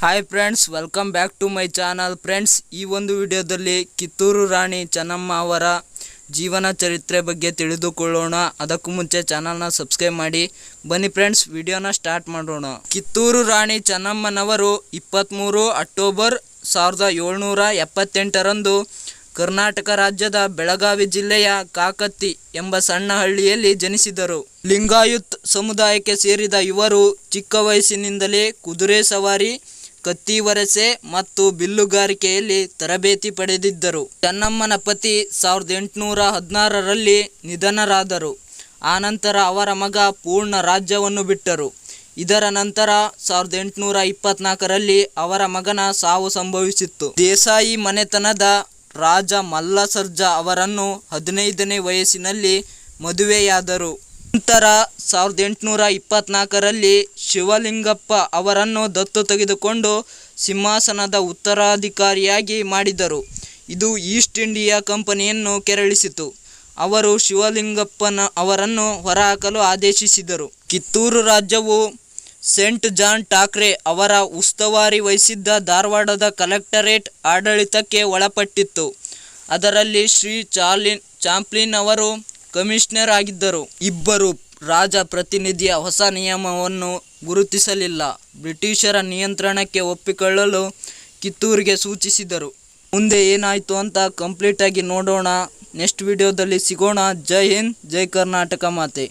Hi friends, welcome back to my channel. Friends, ಈ ಒಂದು ವಿಡಿಯೋದಲ್ಲಿ ಕಿತ್ತೂರು ರಾಣಿ ಚೆನ್ನಮ್ಮ ಅವರ ಜೀವನ ಚರಿತ್ರೆ ಬಗ್ಗೆ ತಿಳಿದುಕೊಳ್ಳೋಣ. ಅದಕ್ಕೂ ಮುಂಚೆ ಚಾನಲ್ನ ಸಬ್ಸ್ಕ್ರೈಬ್ ಮಾಡಿ. ಬನ್ನಿ ಫ್ರೆಂಡ್ಸ್, ವಿಡಿಯೋನ ಸ್ಟಾರ್ಟ್ ಮಾಡೋಣ. ಕಿತ್ತೂರು ರಾಣಿ ಚೆನ್ನಮ್ಮನವರು 23 ಅಕ್ಟೋಬರ್ 1778ರಂದು ಕರ್ನಾಟಕ ರಾಜ್ಯದ ಬೆಳಗಾವಿ ಜಿಲ್ಲೆಯ ಕಾಕತಿ ಎಂಬ ಸಣ್ಣ ಹಳ್ಳಿಯಲ್ಲಿ ಜನಿಸಿದರು. ಲಿಂಗಾಯತ್ ಸಮುದಾಯಕ್ಕೆ ಸೇರಿದ ಇವರು ಚಿಕ್ಕ ವಯಸ್ಸಿನಿಂದಲೇ ಕುದುರೆ ಸವಾರಿ, ಕತ್ತಿವರಸೆ ಮತ್ತು ಬಿಲ್ಲುಗಾರಿಕೆಯಲ್ಲಿ ತರಬೇತಿ ಪಡೆದಿದ್ದರು. ಚೆನ್ನಮ್ಮನ ಪತಿ 1816ರಲ್ಲಿ ನಿಧನರಾದರು. ಆನಂತರ ಅವರ ಮಗ ಪೂರ್ಣ ರಾಜ್ಯವನ್ನು ಬಿಟ್ಟರು. ಇದರ ನಂತರ 1824ರಲ್ಲಿ ಅವರ ಮಗನ ಸಾವು ಸಂಭವಿಸಿತ್ತು. ದೇಸಾಯಿ ಮನೆತನದ ರಾಜ ಮಲ್ಲ ಸರ್ಜಾ ಅವರನ್ನು 15ನೇ ವಯಸ್ಸಿನಲ್ಲಿ ಮದುವೆಯಾದರು. ನಂತರ 1824ರಲ್ಲಿ ಶಿವಲಿಂಗಪ್ಪ ಅವರನ್ನು ದತ್ತು ತೆಗೆದುಕೊಂಡು ಸಿಂಹಾಸನದ ಉತ್ತರಾಧಿಕಾರಿಯಾಗಿ ಮಾಡಿದರು. ಇದು ಈಸ್ಟ್ ಇಂಡಿಯಾ ಕಂಪನಿಯನ್ನು ಕೆರಳಿಸಿತು. ಅವರು ಶಿವಲಿಂಗಪ್ಪನ ಅವರನ್ನು ಹೊರಹಾಕಲು ಆದೇಶಿಸಿದರು. ಕಿತ್ತೂರು ರಾಜ್ಯವು ಸೇಂಟ್ ಜಾನ್ ಠಾಕ್ರೆ ಅವರ ಉಸ್ತುವಾರಿ ವಹಿಸಿದ್ದ ಧಾರವಾಡದ ಕಲೆಕ್ಟರೇಟ್ ಆಡಳಿತಕ್ಕೆ ಒಳಪಟ್ಟಿತ್ತು. ಅದರಲ್ಲಿ ಶ್ರೀ ಚಾಂಪ್ಲಿನ್ ಅವರು ಕಮಿಷನರ್ ಆಗಿದ್ದರು. ಇಬ್ಬರು ರಾಜ ಪ್ರತಿನಿಧಿಯ ಹೊಸ ನಿಯಮವನ್ನು ಗುರುತಿಸಲಿಲ್ಲ. ಬ್ರಿಟಿಷರ ನಿಯಂತ್ರಣಕ್ಕೆ ಒಪ್ಪಿಕೊಳ್ಳಲು ಕಿತ್ತೂರಿಗೆ ಸೂಚಿಸಿದರು. ಮುಂದೆ ಏನಾಯಿತು ಅಂತ ಕಂಪ್ಲೀಟ್ ಆಗಿ ನೋಡೋಣ. ನೆಕ್ಸ್ಟ್ ವಿಡಿಯೋದಲ್ಲಿ ಸಿಗೋಣ. ಜೈ ಹಿಂದ್, ಜೈ ಕರ್ನಾಟಕ ಮಾತೆ.